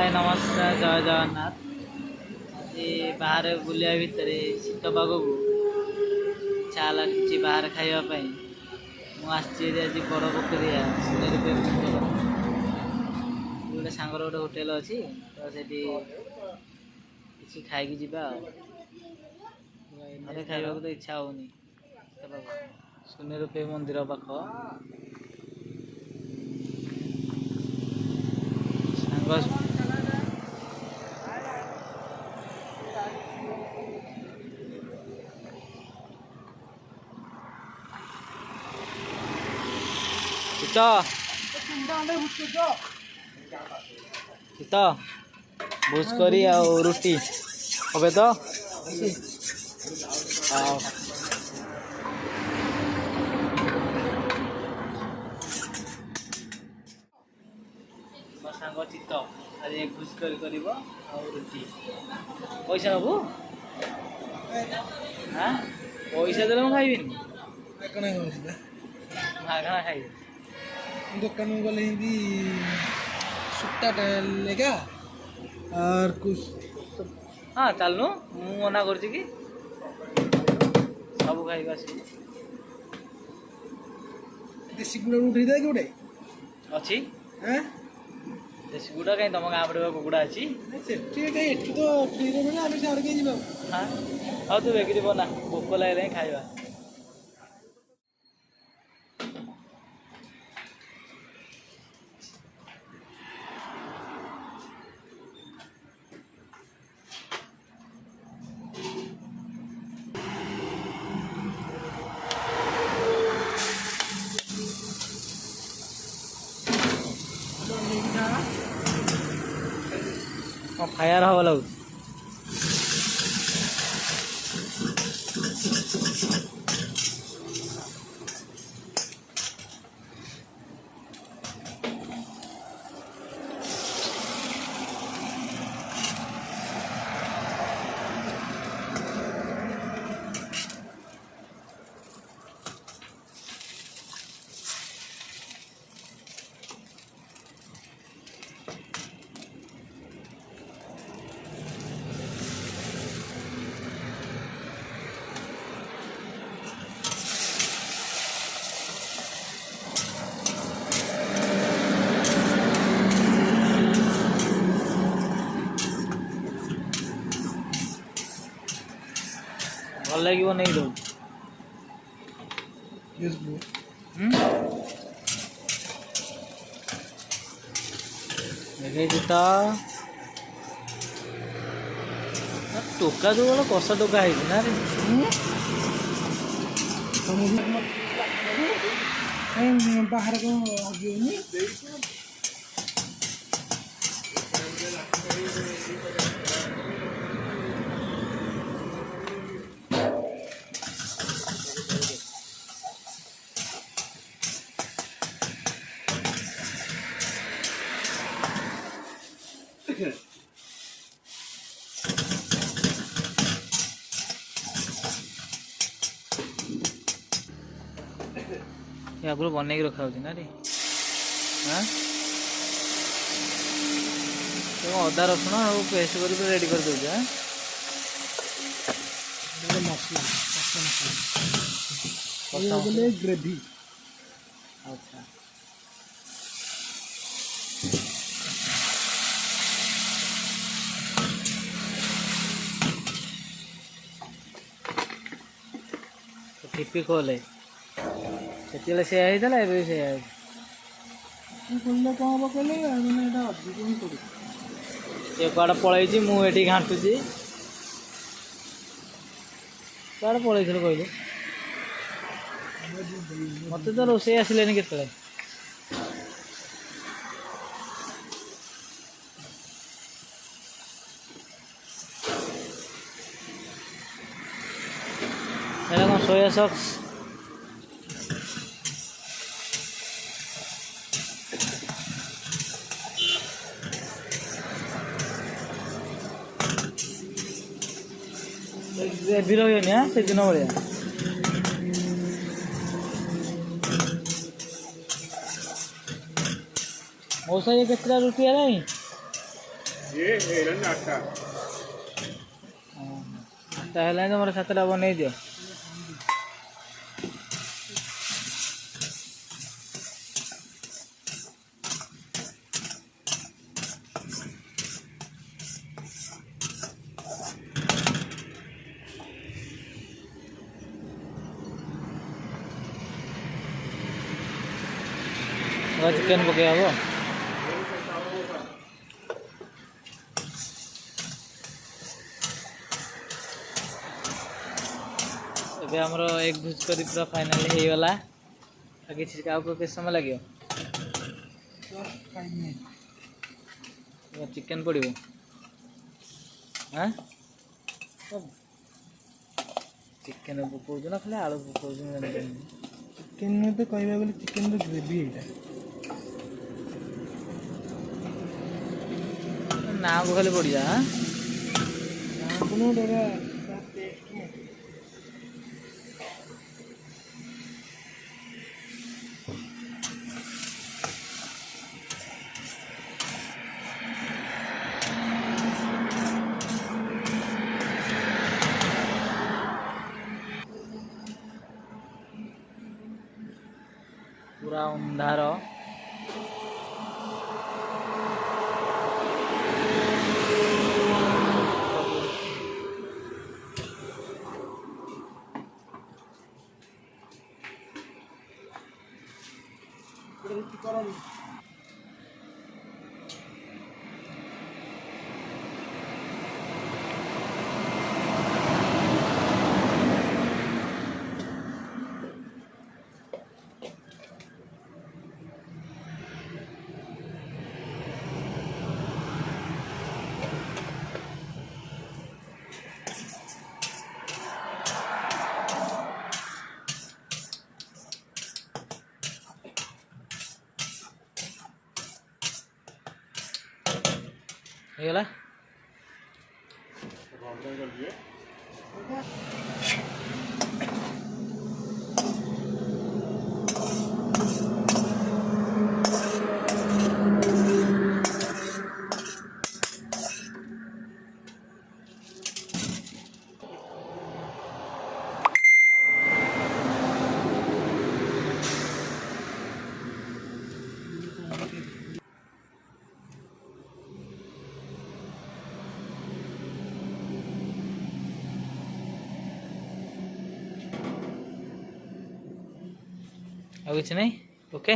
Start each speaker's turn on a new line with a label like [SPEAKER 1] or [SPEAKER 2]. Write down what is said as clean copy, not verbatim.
[SPEAKER 1] हाय नमस्कार जय जगन्नाथ। ये बाहर बुलिया भितर शीत पाग को इच्छा है कि बाहर खावाई मुझे आज बड़ पोखरिया गोटे सांगर गोटे होटेल अच्छी तो से किसी खाई जा घरे खावा तो इच्छा होनी शून्य रुपये मंदिर पाख सांग भूज करी रुटी हे तो सांग चित्त आज भूज कर रुटी पैसा नबू हाँ पैसा देने खाइबी मागଣା खाई
[SPEAKER 2] दुकान में गले हिंदी सुट्टा लेगा और कुछ
[SPEAKER 1] हाँ चलनु मु मना कर सब खाइबा
[SPEAKER 2] देसी गुड़ा उठी दे गोटे
[SPEAKER 1] अच्छी
[SPEAKER 2] हैं
[SPEAKER 1] देसी गुड़ा कहीं तुम गाँव पड़े कुकुड़ा अच्छी
[SPEAKER 2] एठी तो फ्री रे मिले आमे साड़ के जीवा
[SPEAKER 1] हाँ हाँ तू बेकरी बना भोक लगे खाइबा फायर हवा लग भल लगे नहीं दो टोका जो वाला कषा टोका है ना रे
[SPEAKER 2] बाहर को
[SPEAKER 1] आगुरी बनई रखा ना रे हाँ अदा रसुण और पेस्ट कर रेडी कर दे
[SPEAKER 2] ग्रेवी
[SPEAKER 1] अच्छा टिपी खोले से से
[SPEAKER 2] कौन कहले
[SPEAKER 1] कड़े पलैची मुझे घाटुची कड़े पलैल कहलु मत तो रोसे आसिले के कौन सोया सॉस ग्रेवी रही से दिन भाया मौसा ये कितना रुपया नहीं ତାହେଲେ ତମର 7ଟା ବନେଇ ଦିଅ। ଚିକେନ୍ ପକେଇ ହବ। ଏବେ ଆମର ଏଗ ଭୁଜ କରି ପୁରା ଫାଇନାଲ ହେଇଗଲା। ଆଉ କିଛି କେତେ ସମୟ ଲାଗିବ? ଚିକେନ୍ ପଡ଼ିବ। ଚିକେନ୍ ପକଉଛୁ ନା ଖାଲି ଆଳୁ ପକଉଛୁ?
[SPEAKER 2] ଚିକେନ୍ ତ କହିବାକୁ ଗଲେ ଚିକେନ୍ର ଗ୍ରେଭି ଏଇଟା।
[SPEAKER 1] ନାଁକୁ ଖାଲି ପଡ଼ିଯା। ପୁରା ଅନ୍ଧାର। ହେଇଗଲା। ଆଉ କିଛି ନାହିଁ। ଓକେ।